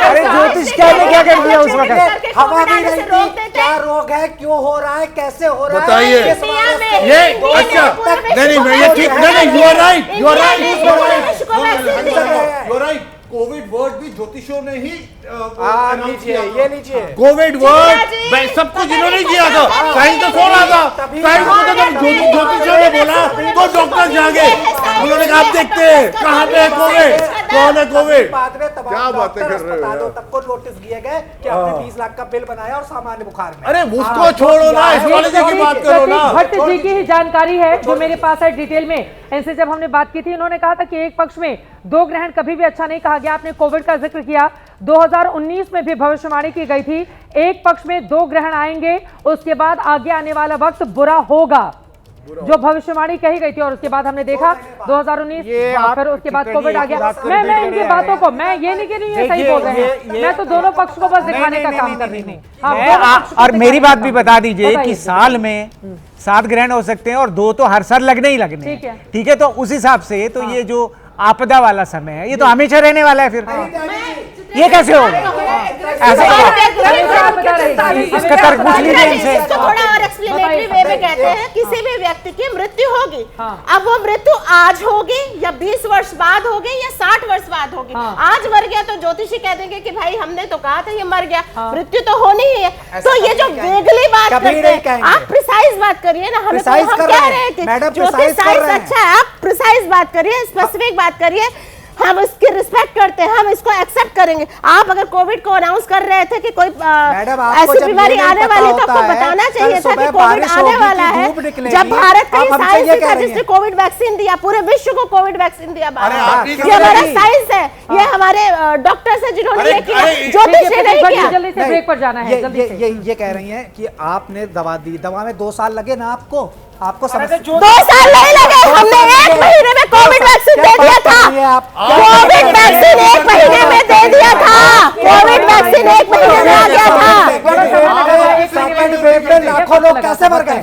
अरे ज्योतिष ने क्या कर दिया उस वक्त? हवा भी नहीं थी, क्या रोग है, क्यों हो रहा है, कैसे हो रहा है, बताइए। ये अच्छा नहीं मैं ये ठीक नहीं, you are right. Covid word भी ज्योतिषों ने ही ये लीजिए कोविड वर्ड सब कुछ इन्होंने किया था। साइंस तो सो रहा था, साइंस को तो जब ज्योतिषों ने बोला तो डॉक्टर जागे, उन्होंने कहा आप देखते हैं कहाँ पे है कोविड, कौन है कोविड। क्या बातें कर रहे हो? तब को नोटिस दिए गए कि आपने 20 लाख का बिल बनाया और सामान्य बुखार में। अरे उसको छोड़ो ना, एस्ट्रोलॉजी की बात करो ना। भट्ट जी की ही जानकारी है जो मेरे पास है डिटेल में। इनसे जब हमने बात की थी, इन्होंने कहा था कि एक पक्ष में 2 ग्रहण कभी भी अच्छा नहीं कहा गया। आपने कोविड का जिक्र किया, 2019 में भी भविष्यवाणी की गई थी एक पक्ष में 2 ग्रहण आएंगे, उसके बाद आगे आने वाला वक्त बुरा होगा, जो भविष्यवाणी कही गई थी। और उसके बाद हमने देखा 2019, फिर उसके बाद कोविड आ गया। मैं इनकी बातों को, मैं ये नहीं कह रही ये सही बोल रहे हैं, मैं तो दोनों पक्ष को बस दिखाने का काम कर रही हूँ। और मेरी बात भी बता दीजिए कि साल में 7 ग्रहण हो सकते हैं और 2 तो हर साल लगने ही लगने। ठीक है, तो उस हिसाब से तो ये जो आपदा वाला समय है ये तो हमेशा रहने वाला है। फिर ये कैसे होगा? इसका तर्क पूछ लीजिए इनसे। थोड़ा और एक्सप्लेनेटरी वे में कहते हैं किसी भी व्यक्ति की मृत्यु होगी, अब वो मृत्यु आज होगी या 20 वर्ष बाद होगी या 60 वर्ष बाद होगी। आज मर गया तो ज्योतिषी कह देंगे कि भाई हमने तो कहा था ये मर गया, मृत्यु तो होनी ही है। तो ये जो वेगली बात करते हैं, आप प्रिसाइज बात करिए ना। हमें हम कह रहे हैं कि ज्योतिष साइंस अच्छा है, आप प्रिसाइज बात करिए, स्पेसिफिक बात करिए, हम इसकी रिस्पेक्ट करते हैं, हम इसको एक्सेप्ट करेंगे। आप अगर कोविड को अनाउंस कर रहे थे कि कोई ऐसी बीमारी आने वाली तो आपको बताना चाहिए था कि कोविड आने वाला है। जब भारत का साइंस था जिसने कोविड वैक्सीन दिया, पूरे विश्व को कोविड वैक्सीन दिया, ये हमारा साइंस है, ये हमारे डॉक्टर्स है जिन्होंने ये किया, ज्योतिष ने नहीं किया। जल्दी से ब्रेक पर जाना है। ये कह रही हैं कि आपने दवा दी, दवा में 2 साल लगे ना आपको समझ 2 साल नहीं लगे, हमने 1 महीने में कोविड वैक्सीन दे दिया था। कोविड वैक्सीन 1 महीने में दे दिया था, कोविड वैक्सीन 1 महीने में आ गया था। सेकंड वेव में लाखों लोग कैसे मर गए?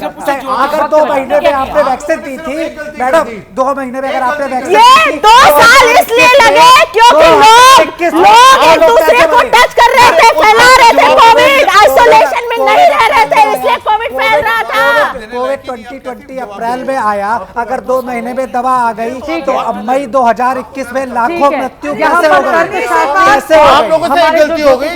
अगर 2 महीने में आपने वैक्सीन दी थी मैडम, 2 महीने में अगर आपने वैक्सीन, ये 2 साल इसलिए लगे क्योंकि लोग एक दूसरे को टच कर रहे थे, फैला रहे थे कोविड, आइसोलेशन में नहीं रह रहे थे, इसलिए कोविड कोविड फैल रहा था। कोविड 2020 अप्रैल में आया, अगर 2 महीने में दवा आ गई तो अब मई 2021 में लाखों मृत्यु कैसे हो गई? कैसे आप लोगों से एक गलती हो गई।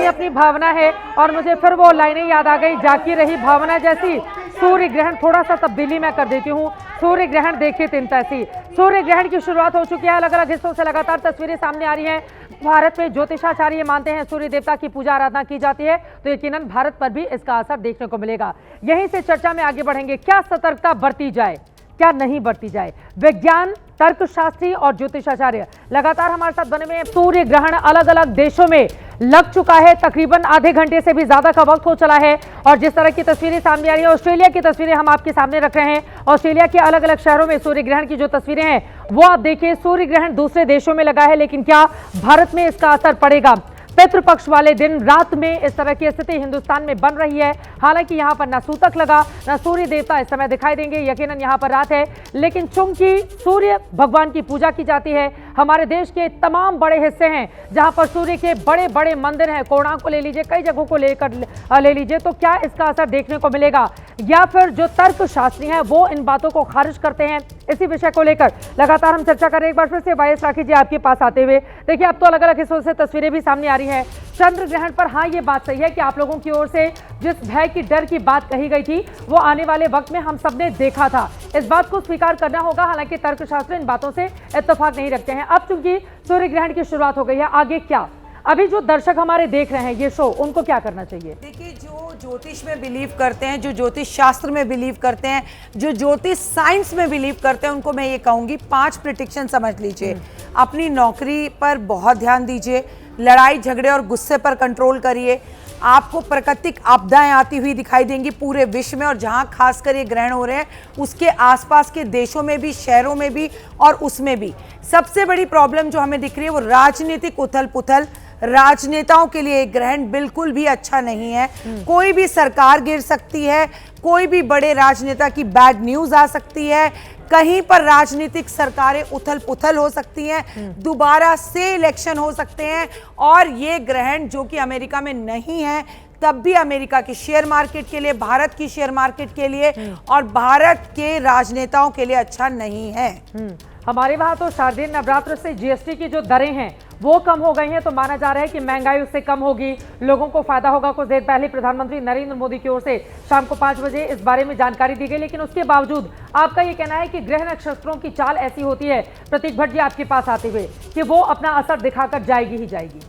अपनी भावना है और मुझे फिर वो लाइनें याद आ गई, जाकी रही भावना जैसी। सूर्य ग्रहण, थोड़ा सा तब्दीली मैं कर देती हूँ। सूर्य ग्रहण देखिए 3 तैसी। सूर्य ग्रहण की शुरुआत हो चुकी है, अलग अलग हिस्सों से लगातार तस्वीरें सामने आ रही हैं। भारत में ज्योतिषाचार्य मानते हैं सूर्य देवता की पूजा आराधना की जाती है, तो यकीनन भारत पर भी इसका असर देखने को मिलेगा। यहीं से चर्चा में आगे बढ़ेंगे, क्या सतर्कता बरती जाए, क्या नहीं बरती जाए। विज्ञान, तर्कशास्त्री और ज्योतिषाचार्य लगातार हमारे साथ बने हुए हैं। सूर्य ग्रहण अलग अलग देशों में लग चुका है, तकरीबन आधे घंटे से भी ज्यादा का वक्त हो चला है और जिस तरह की तस्वीरें सामने आ रही है, ऑस्ट्रेलिया की तस्वीरें हम आपके सामने रख रहे हैं। ऑस्ट्रेलिया के अलग अलग शहरों में सूर्य ग्रहण की जो तस्वीरें हैं वो आप देखिए। सूर्य ग्रहण दूसरे देशों में लगा है, लेकिन क्या भारत में इसका असर पड़ेगा? पितृपक्ष वाले दिन रात में इस तरह की स्थिति हिंदुस्तान में बन रही है। हालांकि यहां पर ना सूतक लगा, ना सूर्य देवता इस समय दिखाई देंगे, यकीनन यहां पर रात है। लेकिन चूंकि सूर्य भगवान की पूजा की जाती है, हमारे देश के तमाम बड़े हिस्से हैं जहां पर सूर्य के बड़े बड़े मंदिर हैं, कोणार्क को ले लीजिए, कई जगहों को लेकर ले लीजिए, तो क्या इसका असर देखने को मिलेगा या फिर जो तर्कशास्त्री हैं वो इन बातों को खारिज करते हैं? इसी विषय को लेकर लगातार हम चर्चा कर रहे हैं। एक बार फिर से वाईएस राखी जी आपके पास आते हुए, देखिए अब तो अलग अलग हिस्सों से तस्वीरें भी सामने आ रही है चंद्र ग्रहण पर। हाँ, ये बात सही है कि आप लोगों की ओर से जिस भय की, डर की बात कही गई थी वो आने वाले वक्त में हम सबने देखा था। इस बात को स्वीकार करना होगा। हालांकि तर्कशास्त्री इन बातों से इत्तेफाक नहीं रखते हैं। अब चूंकि सूर्य ग्रहण की शुरुआत हो गई है, आगे क्या? अभी जो दर्शक हमारे देख रहे हैं ये शो, उनको क्या करना चाहिए? देखिए, जो ज्योतिष में बिलीव करते हैं, जो ज्योतिष शास्त्र में बिलीव करते हैं, जो ज्योतिष साइंस में बिलीव करते हैं, उनको मैं ये कहूंगी 5 प्रेडिक्शन समझ लीजिए। अपनी नौकरी पर बहुत ध्यान दीजिए, लड़ाई झगड़े और गुस्से पर कंट्रोल करिए। आपको प्राकृतिक आपदाएं आती हुई दिखाई देंगी पूरे विश्व में, और जहां खासकर ये ग्रहण हो रहे हैं उसके आसपास के देशों में भी, शहरों में भी और उसमें भी। सबसे बड़ी प्रॉब्लम जो हमें दिख रही है वो राजनीतिक उथल पुथल। राजनेताओं के लिए ग्रहण बिल्कुल भी अच्छा नहीं है। कोई भी सरकार गिर सकती है, कोई भी बड़े राजनेता की बैड न्यूज आ सकती है, कहीं पर राजनीतिक सरकारें उथल पुथल हो सकती हैं, दोबारा से इलेक्शन हो सकते हैं। और ये ग्रहण जो कि अमेरिका में नहीं है, तब भी अमेरिका के शेयर मार्केट के लिए, भारत की शेयर मार्केट के लिए और भारत के राजनेताओं के लिए अच्छा नहीं है। हमारे वहां तो शारदीय नवरात्र से जीएसटी की जो दरें हैं वो कम हो गई हैं, तो माना जा रहा है कि महंगाई उससे कम होगी, लोगों को फायदा होगा। कुछ देर पहले प्रधानमंत्री नरेंद्र मोदी की ओर से शाम को 5 बजे इस बारे में जानकारी दी गई। लेकिन उसके बावजूद आपका ये कहना है कि ग्रह नक्षत्रों की चाल ऐसी होती है, प्रतीक भट्ट जी आपके पास आते हुए, कि वो अपना असर दिखाकर जाएगी ही जाएगी?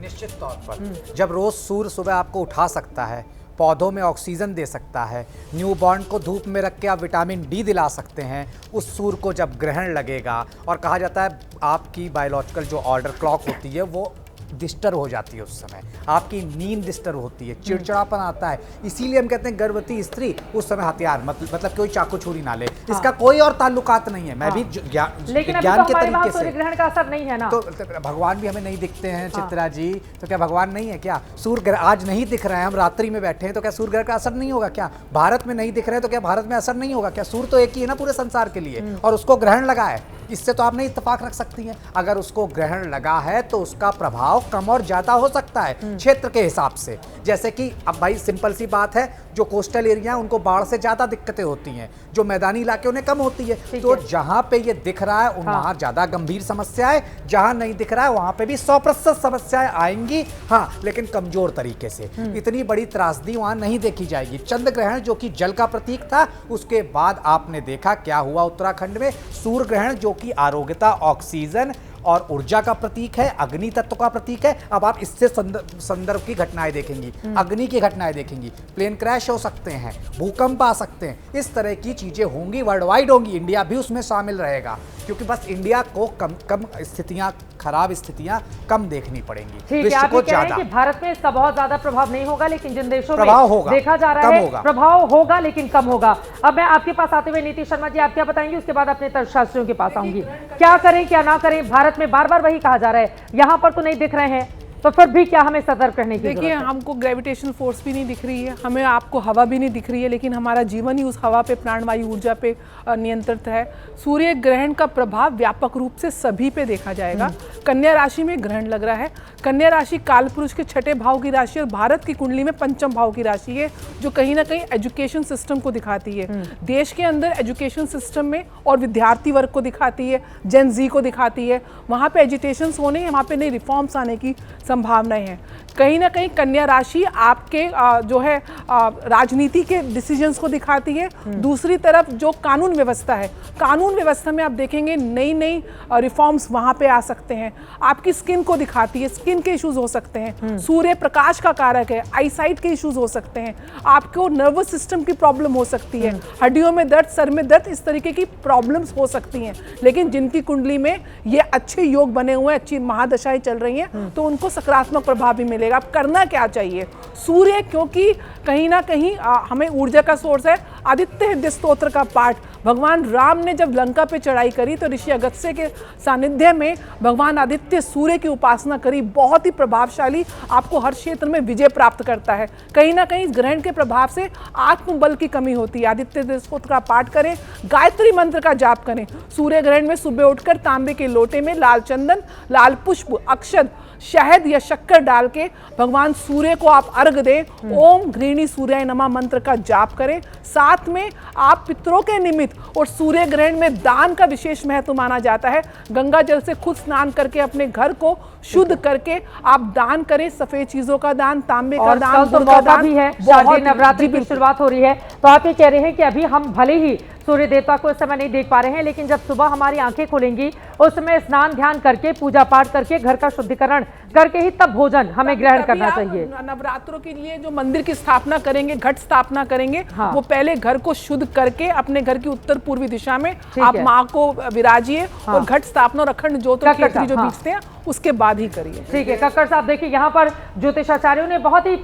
निश्चित तौर पर जब रोज सूर्य सुबह आपको उठा सकता है, पौधों में ऑक्सीजन दे सकता है, न्यूबॉर्न को धूप में रख के आप विटामिन डी दिला सकते हैं, उस सूर्य को जब ग्रहण लगेगा और कहा जाता है आपकी बायोलॉजिकल जो ऑर्डर क्लॉक होती है वो डिस्टर्ब हो जाती है, उस समय आपकी नींद डिस्टर्ब होती है, चिड़चिड़ापन आता है। इसीलिए हम कहते हैं गर्भवती स्त्री उस समय हथियार मतलब कोई चाकू छुरी ना ले। इसका कोई और ताल्लुकात नहीं है। मैं भी विज्ञान के तरीके से, ग्रहण का असर नहीं है ना, तो भगवान भी हमें नहीं दिखते हैं चित्रा जी, तो क्या भगवान नहीं है क्या? सूर्य ग्रहण आज नहीं दिख रहे हैं, हम रात्रि में बैठे हैं, तो क्या सूर्य ग्रहण का असर नहीं होगा क्या? भारत में नहीं दिख रहे हैं तो क्या भारत में असर नहीं होगा क्या? सूर्य तो एक ही है ना पूरे संसार के लिए, और उसको ग्रहण लगा है, इससे तो आप नहीं इत्तेफाक रख सकती हैं। अगर उसको ग्रहण लगा है तो उसका प्रभाव कम और ज्यादा हो सकता है क्षेत्र के हिसाब से। जैसे कि अब भाई सिंपल सी बात है, जो कोस्टल एरिया है उनको बाढ़ से ज्यादा दिक्कतें होती हैं, जो मैदानी इलाके उन्हें कम होती है। तो जहां पे ये दिख रहा है वहां ज्यादा गंभीर समस्या है, जहां नहीं दिख रहा है वहां पे भी 100% समस्याएं आएंगी, हाँ, लेकिन कमजोर तरीके से। इतनी बड़ी त्रासदी वहां नहीं देखी जाएगी। चंद्र ग्रहण जो कि जल का प्रतीक था, उसके बाद आपने देखा क्या हुआ उत्तराखंड में। सूर्य ग्रहण जो कि आरोग्यता, ऑक्सीजन और ऊर्जा का प्रतीक है, अग्नि तत्व का प्रतीक है। अब आप इससे संदर्भ की घटनाएं देखेंगी, अग्नि की घटनाएं देखेंगी, प्लेन क्रैश हो सकते हैं, भूकंप आ सकते हैं, इस तरह की चीजें होंगी, वर्ल्ड वाइड होंगी, इंडिया भी उसमें शामिल रहेगा, क्योंकि बस इंडिया को कम स्थितियां, खराब स्थितियां कम देखनी पड़ेंगी। विश्व को ज्यादा, भारत में इसका बहुत ज्यादा प्रभाव नहीं होगा, लेकिन जिन देशों में होगा, देखा जा रहा है प्रभाव होगा, लेकिन कम होगा। अब मैं आपके पास आते हुए नीतीश शर्मा जी आप क्या बताएंगे, उसके बाद अपने तर्कशास्त्रियों के पास आऊंगी। क्या करें क्या ना करें, भारत में बार बार वही कहा जा रहा है, यहां पर तो नहीं दिख रहे हैं, तो फिर भी क्या हमें सतर्क रहने की देखिए, हमको ग्रेविटेशनल फोर्स भी नहीं दिख रही है, हमें आपको हवा भी नहीं दिख रही है, लेकिन हमारा जीवन ही उस हवा पे, प्राणवायु ऊर्जा पे नियंत्रित है। सूर्य ग्रहण का प्रभाव व्यापक रूप से सभी पे देखा जाएगा। कन्या राशि में ग्रहण लग रहा है। कन्या राशि कालपुरुष के 6ठे भाव की राशि और भारत की कुंडली में 5म भाव की राशि है, जो कहीं ना कहीं एजुकेशन सिस्टम को दिखाती है। देश के अंदर एजुकेशन सिस्टम में और विद्यार्थी वर्ग को दिखाती है, जेन जी को दिखाती है। वहाँ पे एजिटेशंस होने हैं, वहाँ पे नई रिफॉर्म्स आने की संभावनाएं हैं। कहीं ना कहीं कन्या राशि आपके जो है राजनीति के डिसीजंस को दिखाती है। दूसरी तरफ जो कानून व्यवस्था है, कानून व्यवस्था में आप देखेंगे नई नई रिफॉर्म्स वहाँ पे आ सकते हैं। आपकी स्किन को दिखाती है, स्किन के इश्यूज हो सकते हैं। सूर्य प्रकाश का कारक है, आईसाइट के इश्यूज हो सकते हैं। आपको नर्वस सिस्टम की प्रॉब्लम हो सकती है, हड्डियों में दर्द, सर में दर्द, इस तरीके की प्रॉब्लम्स हो सकती हैं। लेकिन जिनकी कुंडली में ये अच्छे योग बने हुए हैं, अच्छी महादशाएं चल रही हैं, तो उनको सकारात्मक प्रभाव भी मिलेगा। अब करना क्या चाहिए? सूर्य क्योंकि कहीं ना कहीं हमें ऊर्जा का सोर्स है। आदित्य हृदय स्तोत्र का पाठ भगवान राम ने जब लंका पे चढ़ाई करी तो ऋषि अगस्त्य के सानिध्य में भगवान आदित्य सूर्य की उपासना करी। बहुत ही प्रभावशाली, आपको हर क्षेत्र में विजय प्राप्त करता है। कहीं ना कहीं ग्रहण के प्रभाव से आत्मबल की कमी होती है। आदित्य हृदय स्तोत्र का पाठ करें, गायत्री मंत्र का जाप करें। सूर्य ग्रहण में सुबह उठकर तांबे के लोटे में लाल चंदन, लाल पुष्प, अक्षत, शहद या शक्कर डाल के भगवान सूर्य को आप अर्घ दें। ओम घृणी सूर्याय नमः मंत्र का जाप करें। साथ में आप पितरों के निमित्त और सूर्य ग्रहण में दान का विशेष महत्व माना जाता है। गंगा जल से खुद स्नान करके अपने घर को शुद्ध करके आप दान करें। सफेद चीजों का दान, तांबे का दान, तो मौका भी है, शारदीय नवरात्रि की शुरुआत हो रही है। तो आप ये कह रहे हैं कि अभी हम भले ही सूर्य देवता को इस समय नहीं देख पा रहे हैं, लेकिन जब सुबह हमारी आंखें खुलेंगी उस समय स्नान ध्यान करके, पूजा पाठ करके, घर का शुद्धिकरण करके ही तब भोजन हमें ग्रहण करना चाहिए। नवरात्रों के लिए जो मंदिर की स्थापना करेंगे, घट स्थापना करेंगे, वो पहले घर को शुद्ध करके अपने घर की उत्तर पूर्वी दिशा में आप माँ को विराजिए और घट स्थापना और अखंड ज्योत जो बीचते हैं उसके बाद ही करिए। ठीक है कक्कड़ साहब, देखिए यहाँ पर ज्योतिषाचार्यों ने बहुत ही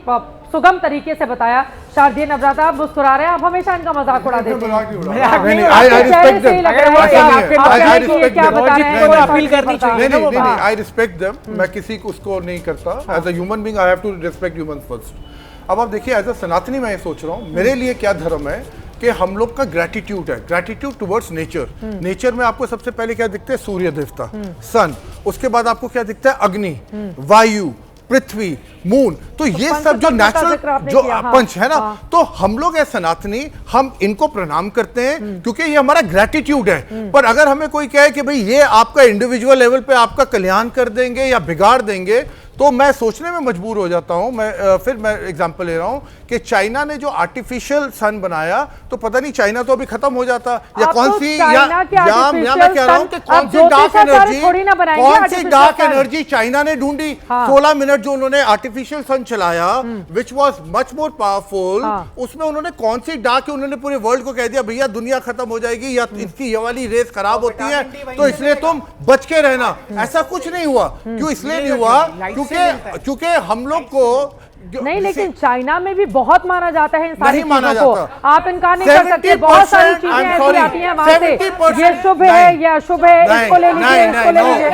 सुगम तरीके से बताया। शारदीय नवरात्र, आप मुस्कुरा रहे हैं, आप हमेशा इनका मजाक उड़ा देते हैं। आई रिस्पेक्ट देम, मैं किसी को उसको नहीं करता। As a human being I have to respect human first. अब आप देखिए, एज अ सनातनी मैं ये सोच रहा हूँ, मेरे लिए क्या धर्म है कि हम लोग का ग्रेटिट्यूड है, ग्रेटिट्यूड टुवर्ड्स नेचर। नेचर में आपको सबसे पहले क्या दिखता है? सूर्य देवता, सन। उसके बाद आपको क्या दिखता है? अग्नि, वायु, पृथ्वी, मून। तो ये सब जो नेचुरल जो पंच है ना, तो हम लोग है सनातनी, हम इनको प्रणाम करते हैं क्योंकि ये हमारा ग्रेटिट्यूड है। पर अगर हमें कोई कहे कि भाई ये आपका इंडिविजुअल लेवल पे आपका कल्याण कर देंगे या बिगाड़ देंगे, तो मैं सोचने में मजबूर हो जाता हूं। मैं एग्जांपल ले रहा हूं कि चाइना ने जो आर्टिफिशियल सन बनाया, तो पता नहीं चाइना तो अभी खत्म हो जाता, या कौन सी या मैं कह रहा हूं कि कौन सी डार्क एनर्जी चाइना ने ढूंढी। 16 मिनट जो उन्होंने आर्टिफिशियल सन चलाया, which was much more powerful, उसमें उन्होंने कौन सी डार्क, उन्होंने पूरे वर्ल्ड को कह दिया भैया दुनिया खत्म हो जाएगी या इसकी ये वाली रेस खराब होती है, तो इसलिए तुम बच के रहना। ऐसा कुछ नहीं हुआ। क्यों? इसलिए नहीं हुआ क्योंकि हम लोग को नहीं, लेकिन चाइना में भी बहुत माना जाता है इन सारी चीजों को। आप इनकार नहीं कर सकते। बहुत सारी चीजें ऐसी आती हैं वहां से, ये शुभ है या अशुभ है, इसको ले लीजिए, इसको ले लीजिए।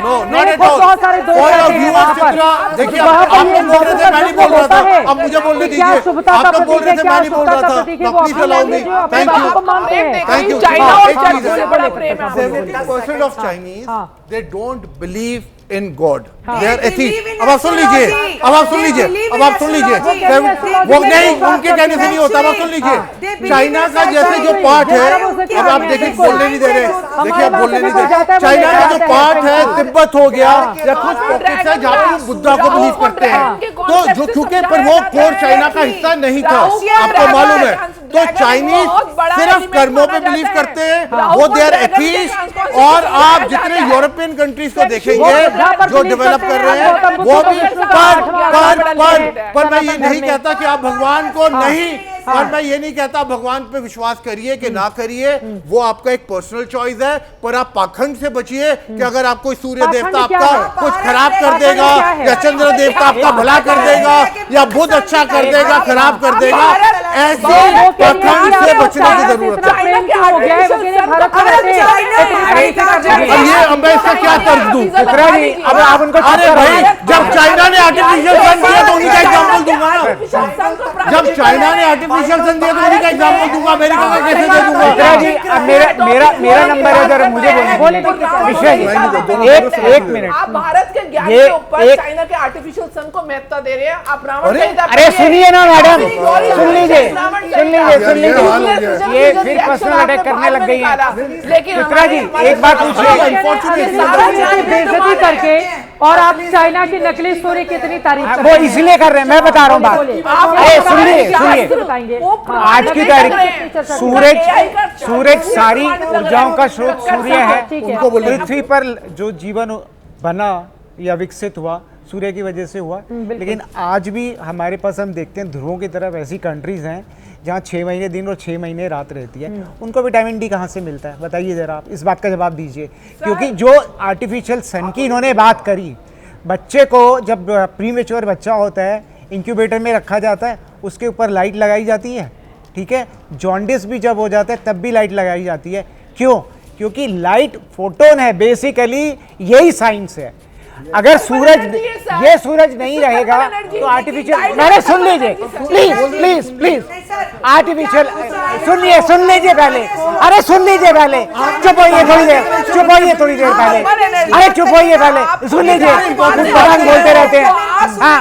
बहुत सारे दोस्त वहां पर। देखिए, आप लोग बोल रहे थे, मैं नहीं बोल रहा था, अब मुझे बोलने दीजिए। आप लोग बोल रहे थे, मैं नहीं बोल रहा था। Please allow me. Thank you. China और चर्च से बड़ा प्रेम है। 70% of Chinese they don't believe in God, they are atheist. अब आप सुन लीजिए, अब आप सुन लीजिए, अब आप सुन लीजिए। वो नहीं, उनके कहने से नहीं होता। अब आप सुन लीजिए, चाइना का जैसे जो पार्ट है, अब आप देखिए बोलने नहीं दे रहे, देखिए आप बोलने नहीं दे रहे। चाइना का जो पार्ट है, तिब्बत हो गया या कुछ पॉकेट्स है जहाँ पर बुद्धा को बिलीव करते हैं, तो जो चूंकि पर वो कोर चाइना का हिस्सा नहीं था, आपको मालूम है। तो चाइनीज सिर्फ कर्मों पे बिलीव करते हैं, वो दे आर एथीस्ट। और आप जितने यूरोपियन कंट्रीज को देखेंगे जो डेवलप कर रहे हैं, वो भी पर मैं ये नहीं कहता कि आप भगवान को नहीं और मैं ये नहीं कहता भगवान पे विश्वास करिए कि ना करिए, वो आपका एक पर्सनल चॉइस है, पर आप पाखंड से बचिए कि अगर आप कोई सूर्य देवता आपका कुछ खराब कर देगा या चंद्र देवता आपका भला कर देगा या बुध अच्छा कर देगा खराब कर देगा, ऐसे पाखंड से बचने की जरूरत है। ये अब मैं इसका क्या तर्क दूं? अब आप उनको अरे भाई, जब चाइना ने आर्टिफिशियल सन दिया तो उन्हीं का एग्जाम्पल दूंगा ना। जब चाइना ने आर्टिफिशियल सन दिया तो उन्हीं का एग्जाम्पल दूंगा, अमेरिका का कैसे दे दूंगा? जी, अब मेरा नंबर है, जरा मुझे बोले एक मिनट। आप भारत के ज्ञान के ऊपर चाइना के आर्टिफिशियल सन को महत्ता दे रहे हैं। आप रावण अरे सुनिए ना मैडम, सुन लीजिए, ये फिर पर्सनल अटैक करने लग गई है। लेकिन चित्रा जी एक बात पूछिए, बेइज्जती करके और आप चाइना की नकली सूर्य की इतनी तारीफ वो इसलिए कर रहे हैं, मैं बता रहा हूँ बात। अरे सुनिए, आज की तारीख सूरज सारी ऊर्जाओं का स्रोत सूर्य है। पृथ्वी पर जो जीवन बना या विकसित हुआ सूर्य की वजह से हुआ, लेकिन आज भी हमारे पास हम देखते हैं ध्रुवों की तरफ ऐसी कंट्रीज हैं जहाँ 6 महीने दिन और 6 महीने रात रहती है। उनको विटामिन डी कहाँ से मिलता है बताइए जरा, आप इस बात का जवाब दीजिए। क्योंकि जो आर्टिफिशियल सन की इन्होंने बात करी, बच्चे को जब प्रीमेच्योर बच्चा होता है इंक्यूबेटर में रखा जाता है, उसके ऊपर लाइट लगाई जाती है, ठीक है। जॉन्डिस भी जब हो जाता है तब भी लाइट लगाई जाती है। क्यों? क्योंकि लाइट फोटोन है, बेसिकली यही साइंस है। अगर ये सूरज नहीं रहेगा तो आर्टिफिशियल, मैंने सुन लीजिए प्लीज आर्टिफिशियल सुन लीजिए पहले, अरे सुन लीजिए पहले, चुप होइए थोड़ी देर पहले, अरे चुप होइए पहले, सुन लीजिए, भगवान बोलते रहते हैं। हाँ,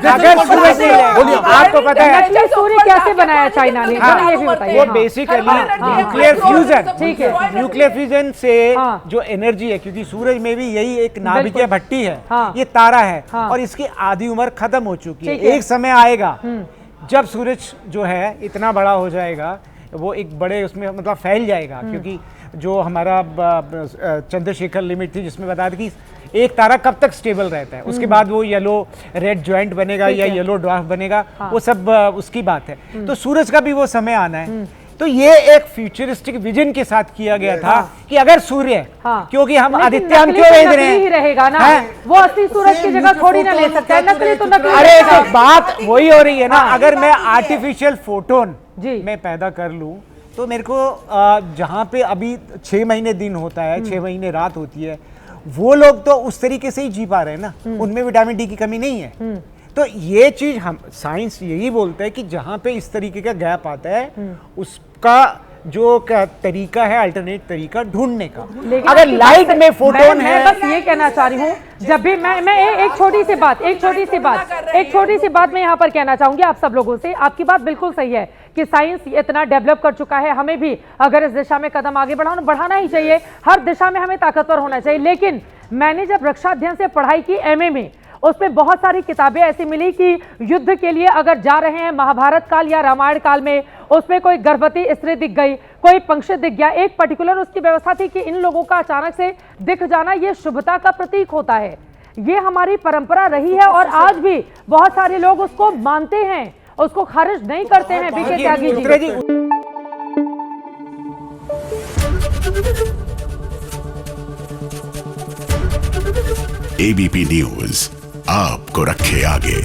अगर सूरज नहीं रहेगा, आपको पता है सूर्य कैसे बनाया चाइना ने, ये भी बताइए। वो बेसिकली न्यूक्लियर फ्यूजन, ठीक है, न्यूक्लियर फ्यूजन से जो एनर्जी है, क्योंकि सूरज में भी यही एक नाभिकीय भट्टी है, ये तारा है और इसकी आधी उम्र खत्म हो चुकी है। एक समय आएगा जब सूरज जो है इतना बड़ा हो जाएगा, वो एक बड़े उसमें मतलब फैल जाएगा। क्योंकि जो हमारा चंद्रशेखर लिमिट थी जिसमें बता दें कि एक तारा कब तक स्टेबल रहता है, उसके बाद वो येलो रेड जॉइंट बनेगा या येलो ड्वार्फ बनेगा, वो सब उसकी बात है। तो सूरज का भी वो समय आना है। तो ये एक फ्यूचरिस्टिक विजन के साथ किया गया था कि अगर सूर्य, क्योंकि हम आदित्य हम क्यों भेज रहे हैं, रहेगा ना, वो असली सूरज की जगह थोड़ी ना ले सकता है, नकली तो नकली। अरे तो बात वही हो रही है ना, अगर मैं आर्टिफिशियल फोटोन मैं पैदा कर लूं तो मेरे को जहां पे अभी 6 महीने दिन होता है, 6 महीने रात होती है, वो लोग तो उस तरीके से ही जी पा रहे हैं ना, उनमें विटामिन डी की कमी नहीं है। तो ये चीज हम साइंस यही बोलता है कि जहां पे इस तरीके का गैप आता है उसका जो तरीका है अल्टरनेट तरीका ढूंढने का। अगर लाइट में फोटोन है, बस ये कहना चाह रही हूँ, जब भी मैं एक छोटी सी बात मैं यहाँ पर कहना चाहूंगी आप सब लोगों से। आपकी बात बिल्कुल सही है कि साइंस इतना डेवलप कर चुका है, हमें भी अगर इस दिशा में कदम आगे बढ़ाना ही चाहिए, हर दिशा में हमें ताकतवर होना चाहिए। लेकिन मैंने जब रक्षा अध्ययन से पढ़ाई की एमए में, उसमें बहुत सारी किताबें ऐसी मिली कि युद्ध के लिए अगर जा रहे हैं महाभारत काल या रामायण काल में, उसमें कोई गर्भवती स्त्री दिख गई, कोई पंक्षी दिख गया, एक पर्टिकुलर उसकी व्यवस्था थी कि इन लोगों का अचानक से दिख जाना ये शुभता का प्रतीक होता है। ये हमारी परंपरा रही है और आज भी बहुत सारे लोग उसको मानते हैं, उसको खारिज नहीं करते हैं। BK Tyagi ji, ABP news आपको रखे आगे।